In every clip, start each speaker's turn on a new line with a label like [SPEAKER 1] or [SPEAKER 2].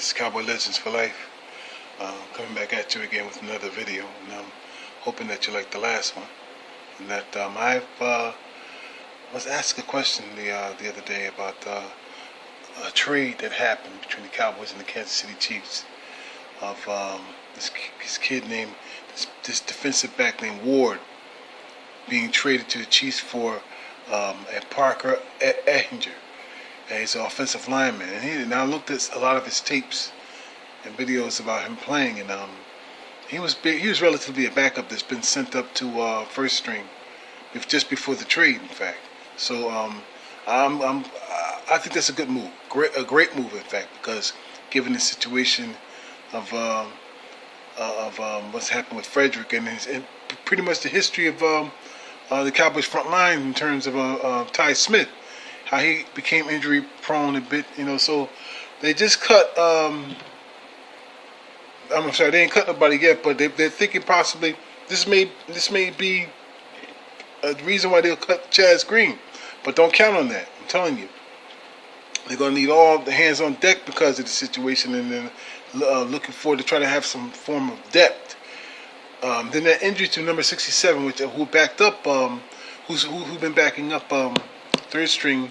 [SPEAKER 1] This is Cowboy Legends for Life. Coming back at you again with another video, and I'm hoping that you like the last one. And that I was asked a question the other day about a trade that happened between the Cowboys and the Kansas City Chiefs of this kid named this defensive back named Ward being traded to the Chiefs for a Parker Ehringer. He's an offensive lineman, and I looked at a lot of his tapes and videos about him playing, and he was relatively a backup that's been sent up to first string just before the trade, in fact. So I think that's a good move, a great move, in fact, because given the situation of what's happened with Frederick and pretty much the history of the Cowboys front line in terms of Ty Smith, how he became injury prone a bit, so they just cut, I'm sorry, they ain't cut nobody yet, but they're thinking possibly this may be a reason why they'll cut Chaz Green, but don't count on that. I'm telling you, they're going to need all the hands on deck because of the situation, and then looking forward to try to have some form of depth. Then that injury to number 67, who backed up, who's been backing up third string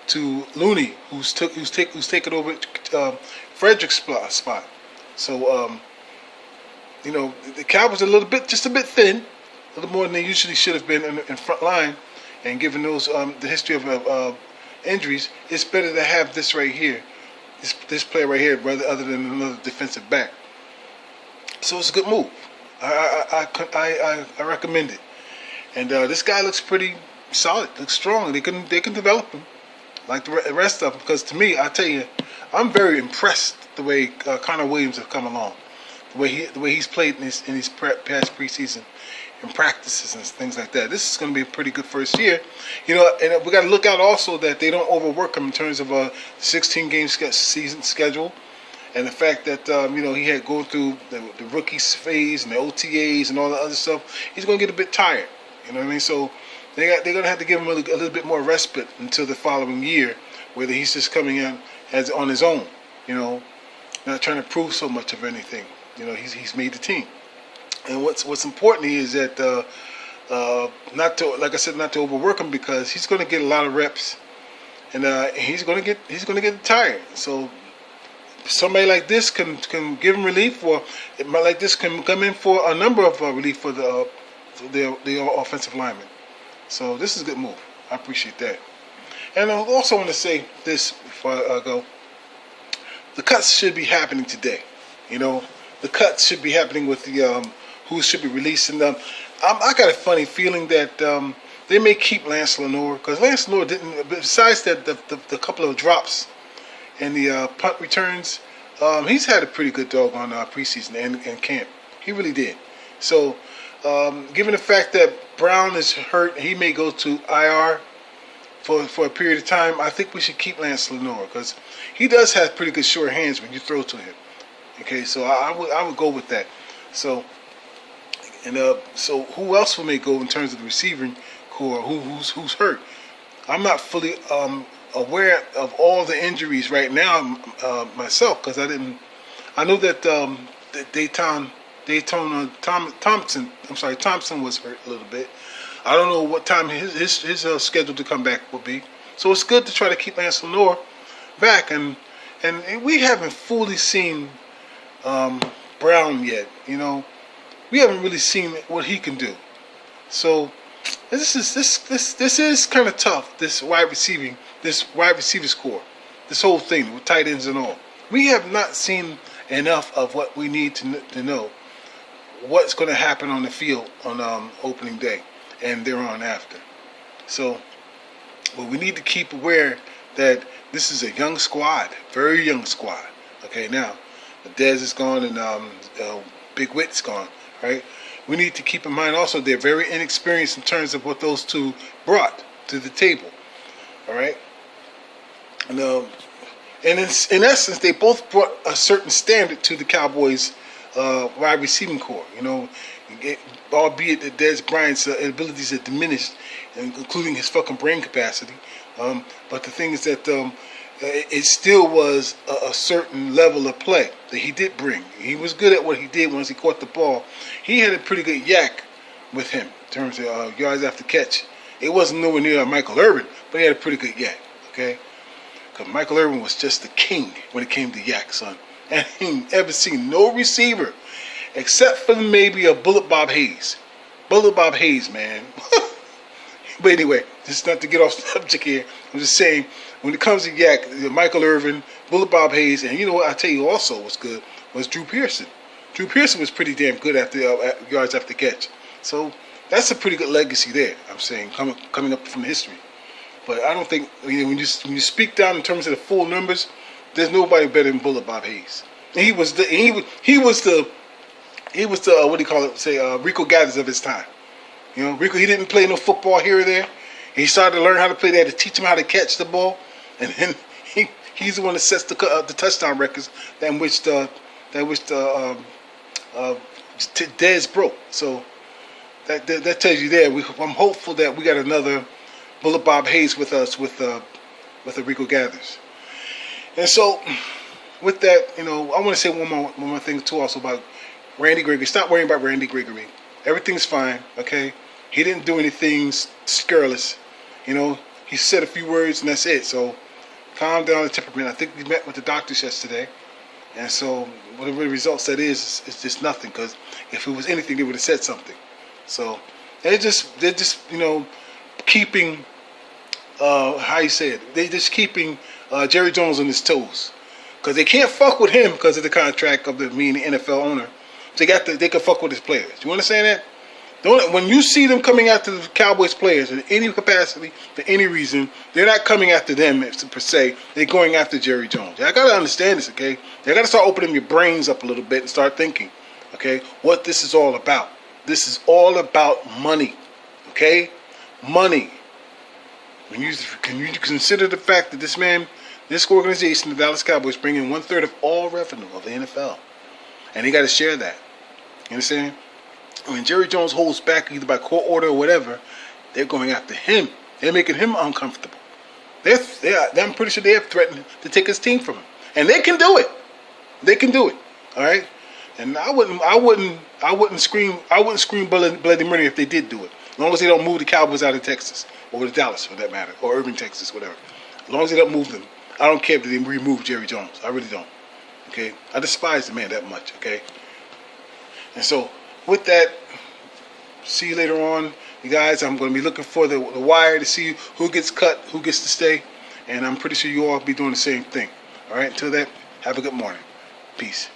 [SPEAKER 1] to Looney, who's taken over Frederick's spot. So the Cowboys are just a bit thin, a little more than they usually should have been in front line, and given those the history of injuries, it's better to have this right here, this player right here, rather other than another defensive back. So it's a good move. I recommend it, and this guy looks pretty solid, looks strong. They can develop him like the rest of them, because to me, I tell you, I'm very impressed the way Connor Williams have come along, the way he's played in his past preseason and practices and things like that. This is going to be a pretty good first year, and we got to look out also that they don't overwork him in terms of a 16-game season schedule, and the fact that he had gone through the rookie phase and the OTAs and all the other stuff. He's going to get a bit tired. You know what I mean? So they're going to have to give him a little bit more respite until the following year, whether he's just coming in as on his own, not trying to prove so much of anything. He's made the team. And what's important here is that not to overwork him, because he's going to get a lot of reps, and he's going to get tired. So somebody like this can give him relief, or like this can come in for a number of relief for the offensive lineman. So this is a good move. I appreciate that. And I also want to say this before I go. The cuts should be happening today. The cuts should be happening with the who should be releasing them. I got a funny feeling that they may keep Lance Lenoir, because Lance Lenoir didn't, besides that the couple of drops and the punt returns, he's had a pretty good doggone preseason and camp. He really did. So given the fact that Brown is hurt, he may go to IR for a period of time. I think we should keep Lance Lenoir, because he does have pretty good sure hands when you throw to him. Okay, so I would go with that. So so who else may go in terms of the receiving core? Who's hurt? I'm not fully aware of all the injuries right now myself, because I know that Thompson was hurt a little bit. I don't know what time his schedule to come back will be. So it's good to try to keep Lance Lenoir back, and we haven't fully seen Brown yet. We haven't really seen what he can do. So this is kind of tough. This wide receivers core, this whole thing with tight ends and all. We have not seen enough of what we need to know what's going to happen on the field on opening day and thereon after. So, we need to keep aware that this is a young squad, very young squad. Okay, now Dez is gone and Big Witt's gone. Right? We need to keep in mind also they're very inexperienced in terms of what those two brought to the table. All right, and in essence, they both brought a certain standard to the Cowboys' wide receiving core. Albeit that Dez Bryant's abilities are diminished, including his fucking brain capacity. But the thing is that it still was a certain level of play that he did bring. He was good at what he did once he caught the ball. He had a pretty good yak with him in terms of yards after catch. It wasn't nowhere near Michael Irvin, but he had a pretty good yak, okay? Because Michael Irvin was just the king when it came to yak, son. And he ain't ever seen no receiver except for maybe a Bullet Bob Hayes. Bullet Bob Hayes, man. But anyway, just not to get off subject here. I'm just saying, when it comes to yak, Michael Irvin, Bullet Bob Hayes, and you know what I tell you also was good was Drew Pearson. Drew Pearson was pretty damn good after yards after catch. So that's a pretty good legacy there. I'm saying coming up from history. But I don't think when you speak down in terms of the full numbers, there's nobody better than Bullet Bob Hayes. And he was the what do you call it? Say Rico Gathers of his time. You know, Rico, he didn't play no football here or there. He started to learn how to play. They had to teach him how to catch the ball, and then he's the one that sets the touchdown records that which Dez broke. So that tells you there. I'm hopeful that we got another Bullet Bob Hayes with us with the Rico Gathers. And so with that, you know, I want to say one more thing too also about Randy Gregory. Stop worrying about Randy Gregory. Everything's fine, okay? He didn't do anything scurrilous. You know, he said a few words and that's it. So calm down the temperament. I think we met with the doctors yesterday. And so whatever the results that is just nothing. Because if it was anything, they would have said something. So they're just you know, keeping, how you say it? They're just keeping Jerry Jones on his toes. Because they can't fuck with him because of the contract of the NFL owner. They can fuck with his players. You understand that? When you see them coming after the Cowboys players in any capacity, for any reason, they're not coming after them per se. They're going after Jerry Jones. I gotta understand this, okay? You gotta start opening your brains up a little bit and start thinking, okay, what this is all about. This is all about money, okay? Money. When you consider the fact that this organization, the Dallas Cowboys, bring in 1/3 of all revenue of the NFL, and they got to share that. You understand? When Jerry Jones holds back either by court order or whatever, they're going after him. They're making him uncomfortable. I'm pretty sure they have threatened to take his team from him, and they can do it. They can do it. All right. And I wouldn't scream bloody murder if they did do it. As long as they don't move the Cowboys out of Texas or to Dallas, for that matter, or Irving, Texas, whatever. As long as they don't move them, I don't care if they remove Jerry Jones. I really don't. Okay. I despise the man that much. Okay. And so, with that, see you later on. You guys, I'm going to be looking for the wire to see who gets cut, who gets to stay. And I'm pretty sure you all will be doing the same thing. All right, until then, have a good morning. Peace.